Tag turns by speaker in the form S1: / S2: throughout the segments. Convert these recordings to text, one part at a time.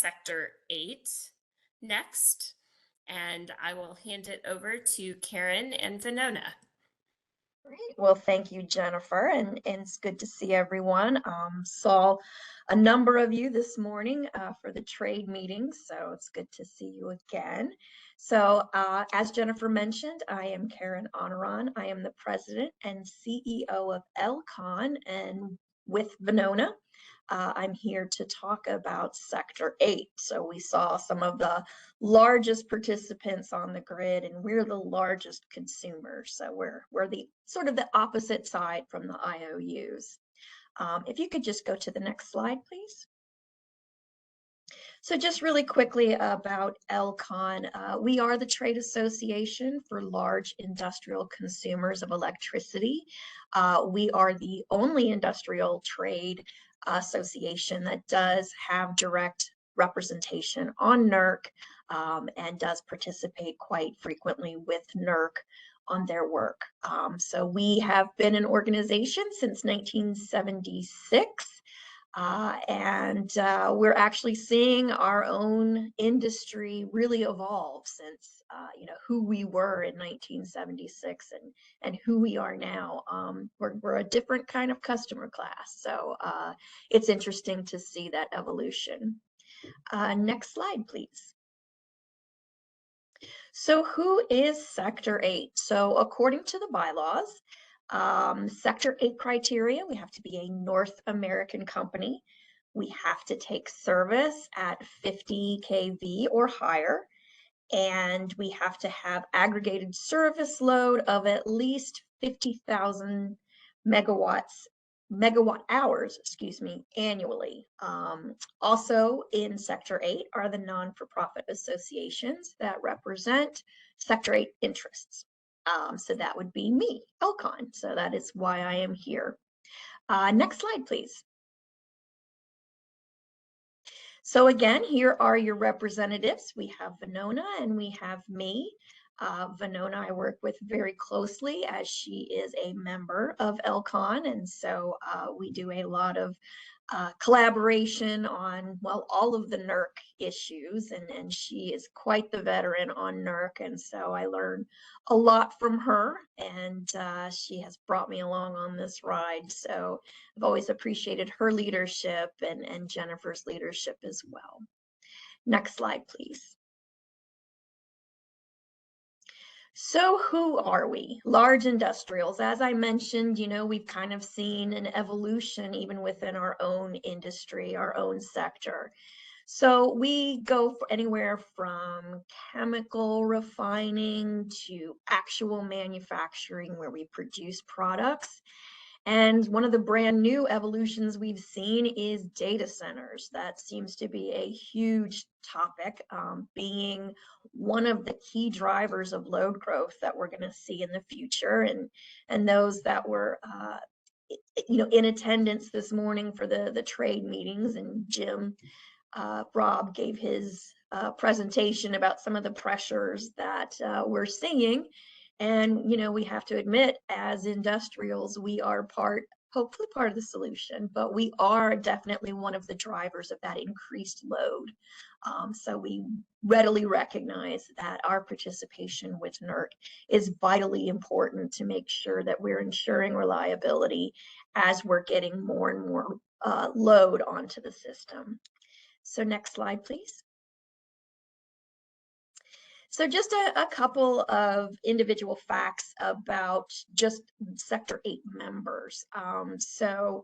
S1: Sector 8 next, and I will hand it over to Karen and Venona.
S2: Great. Well, thank you, Jennifer, and it's good to see everyone. Saw a number of you this morning for the trade meeting, so it's good to see you again. So as Jennifer mentioned, I am Karen Honoran. I am the president and CEO of ELCON, and with Venona, I'm here to talk about Sector 8. So we saw some of the largest participants on the grid, and we're the largest consumers. So we're the sort of the opposite side from the IOUs. If you could just go to the next slide, please. So just really quickly about ELCON, we are the trade association for large industrial consumers of electricity. We are the only industrial trade association that does have direct representation on NERC and does participate quite frequently with NERC on their work. So we have been an organization since 1976. And we're actually seeing our own industry really evolve since who we were in 1976 and who we are now. We're a different kind of customer class, so it's interesting to see that evolution. Next slide, please. So who is Sector 8? So according to the bylaws, Sector 8 criteria, we have to be a North American company. We have to take service at 50 kV or higher, and we have to have aggregated service load of at least 50,000 megawatt hours, annually. Also in Sector 8 are the non-for-profit associations that represent Sector 8 interests. So that would be me, ELCON. So that is why I am here. Next slide, please. So again, here are your representatives. We have Venona and we have me. Venona I work with very closely as she is a member of ELCON, and so we do a lot of collaboration on, well, all of the NERC issues, and she is quite the veteran on NERC, and so I learn a lot from her, and she has brought me along on this ride. So I've always appreciated her leadership and Jennifer's leadership as well. Next slide, please. So who are we? Large industrials. As I mentioned, we've kind of seen an evolution even within our own industry, our own sector. So we go anywhere from chemical refining to actual manufacturing where we produce products. And one of the brand new evolutions we've seen is data centers. That seems to be a huge topic, being one of the key drivers of load growth that we're going to see in the future. And those that were in attendance this morning for the trade meetings, and Jim Rob gave his presentation about some of the pressures that we're seeing. And, we have to admit, as industrials, we are hopefully part of the solution, but we are definitely one of the drivers of that increased load. So we readily recognize that our participation with NERC is vitally important to make sure that we're ensuring reliability as we're getting more and more load onto the system. So next slide, please. So just a couple of individual facts about just Sector 8 members. So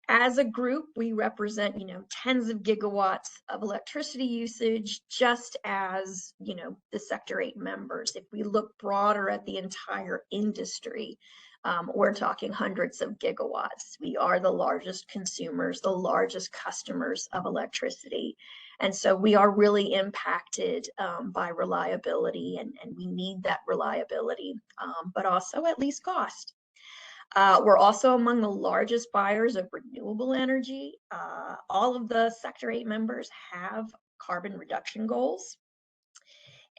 S2: as a group, we represent, tens of gigawatts of electricity usage, just as, the Sector 8 members. If we look broader at the entire industry, we're talking hundreds of gigawatts. We are the largest consumers, the largest customers of electricity. And so we are really impacted by reliability, and we need that reliability, but also at least cost. We're also among the largest buyers of renewable energy. All of the Sector 8 members have carbon reduction goals.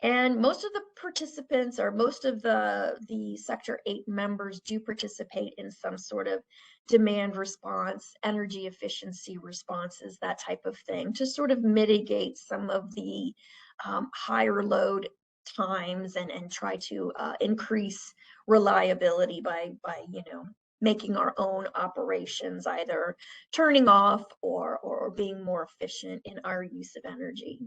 S2: And most of the participants, or most of the Sector 8 members, do participate in some sort of demand response, energy efficiency responses, that type of thing, to sort of mitigate some of the higher load times and try to increase reliability by making our own operations either turning off or being more efficient in our use of energy.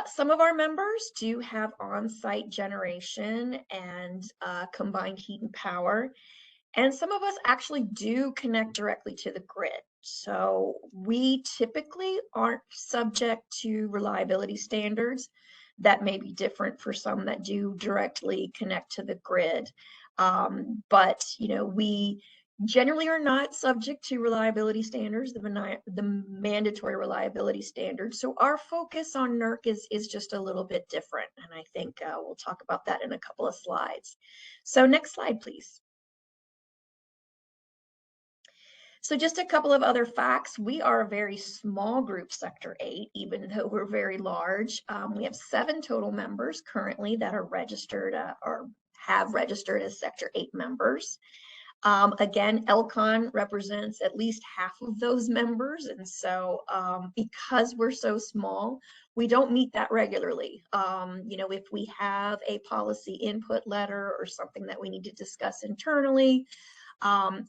S2: Some of our members do have on-site generation and combined heat and power, and some of us actually do connect directly to the grid. So we typically aren't subject to reliability standards. That may be different for some that do directly connect to the grid. But we generally are not subject to reliability standards, the mandatory reliability standards. So our focus on NERC is just a little bit different. And I think we'll talk about that in a couple of slides. So next slide, please. So just a couple of other facts. We are a very small group, Sector 8, even though we're very large. We have 7 total members currently that are registered or have registered as Sector 8 members. Again, ELCON represents at least half of those members. And so because we're so small, we don't meet that regularly. If we have a policy input letter or something that we need to discuss internally,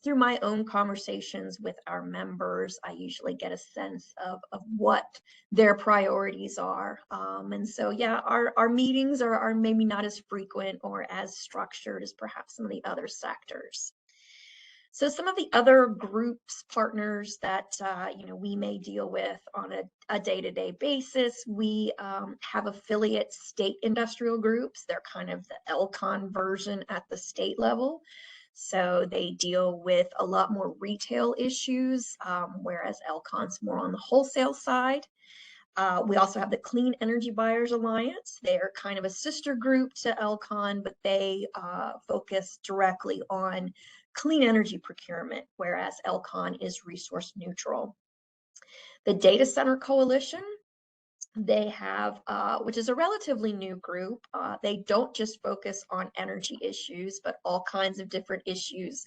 S2: through my own conversations with our members, I usually get a sense of what their priorities are. And so, yeah, our meetings are maybe not as frequent or as structured as perhaps some of the other sectors. So some of the other groups, partners that we may deal with on a day-to-day basis, we have affiliate state industrial groups. They're kind of the ELCON version at the state level. So they deal with a lot more retail issues, whereas ELCON's more on the wholesale side. We also have the Clean Energy Buyers Alliance. They're kind of a sister group to ELCON, but they focus directly on clean energy procurement, whereas ELCON is resource neutral. The Data Center Coalition, they have, which is a relatively new group. They don't just focus on energy issues, but all kinds of different issues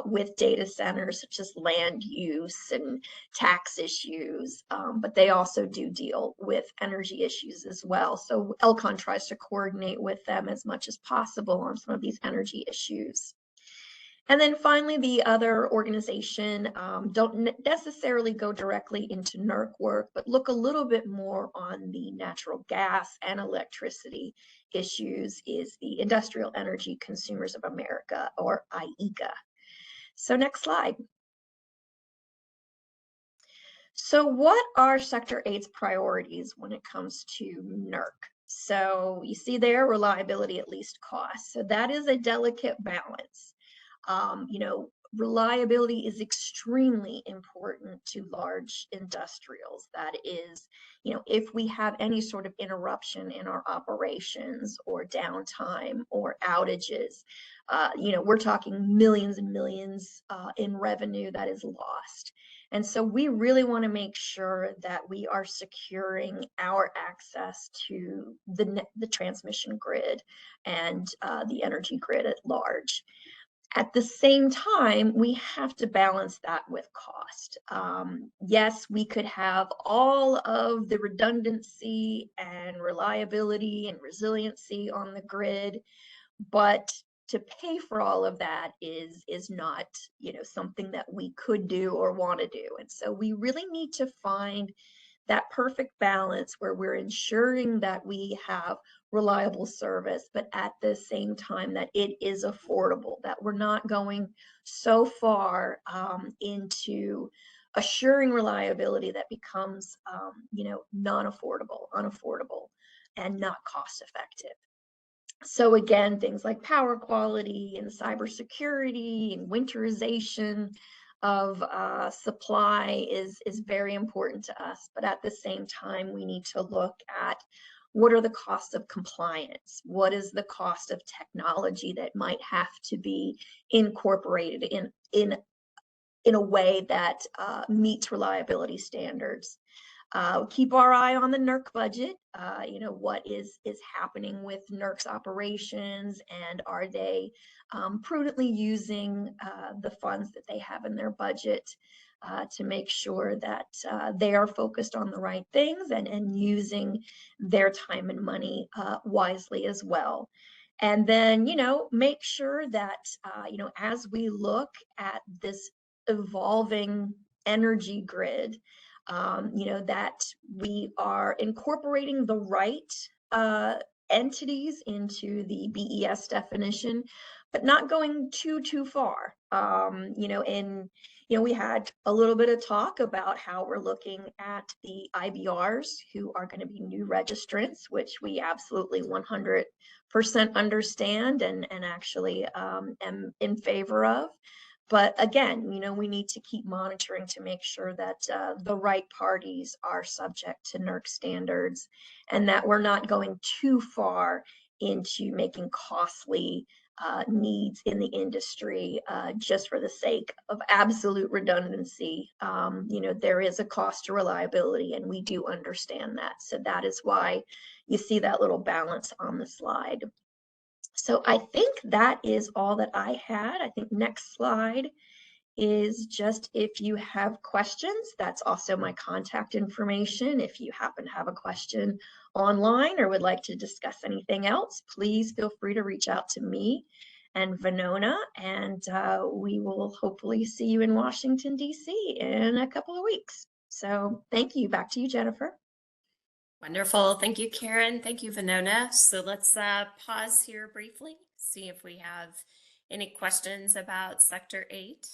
S2: with data centers, such as land use and tax issues. But they also do deal with energy issues as well. So ELCON tries to coordinate with them as much as possible on some of these energy issues. And then finally, the other organization don't necessarily go directly into NERC work, but look a little bit more on the natural gas and electricity issues, is the Industrial Energy Consumers of America, or IECA. So next slide. So what are Sector 8's priorities when it comes to NERC? So you see there, reliability at least cost. So that is a delicate balance. Reliability is extremely important to large industrials. That is, if we have any sort of interruption in our operations or downtime or outages, we're talking millions and millions in revenue that is lost. And so we really want to make sure that we are securing our access to the transmission grid and the energy grid at large. At the same time, we have to balance that with cost. Yes, we could have all of the redundancy and reliability and resiliency on the grid, but to pay for all of that is not, something that we could do or want to do. And so we really need to find that perfect balance where we're ensuring that we have reliable service, but at the same time that it is affordable, that we're not going so far into assuring reliability that becomes, non-affordable, unaffordable, and not cost effective. So again, things like power quality and cybersecurity and winterization of supply is very important to us. But at the same time, we need to look at what are the costs of compliance? What is the cost of technology that might have to be incorporated in a way that meets reliability standards? Keep our eye on the NERC budget. What is happening with NERC's operations, and are they prudently using the funds that they have in their budget to make sure that they are focused on the right things and using their time and money wisely as well. And then, make sure that, as we look at this evolving energy grid, that we are incorporating the right entities into the BES definition, but not going too far. We had a little bit of talk about how we're looking at the IBRs who are going to be new registrants, which we absolutely 100% understand and actually am in favor of. But again, we need to keep monitoring to make sure that the right parties are subject to NERC standards, and that we're not going too far into making costly needs in the industry just for the sake of absolute redundancy. There is a cost to reliability, and we do understand that. So that is why you see that little balance on the slide. So I think that is all that I had. I think next slide is just if you have questions. That's also my contact information. If you happen to have a question online or would like to discuss anything else, please feel free to reach out to me and Venona, and we will hopefully see you in Washington, D.C. in a couple of weeks. So thank you. Back to you, Jennifer.
S1: Wonderful. Thank you, Karen. Thank you, Venona. So let's pause here briefly, see if we have any questions about Sector 8.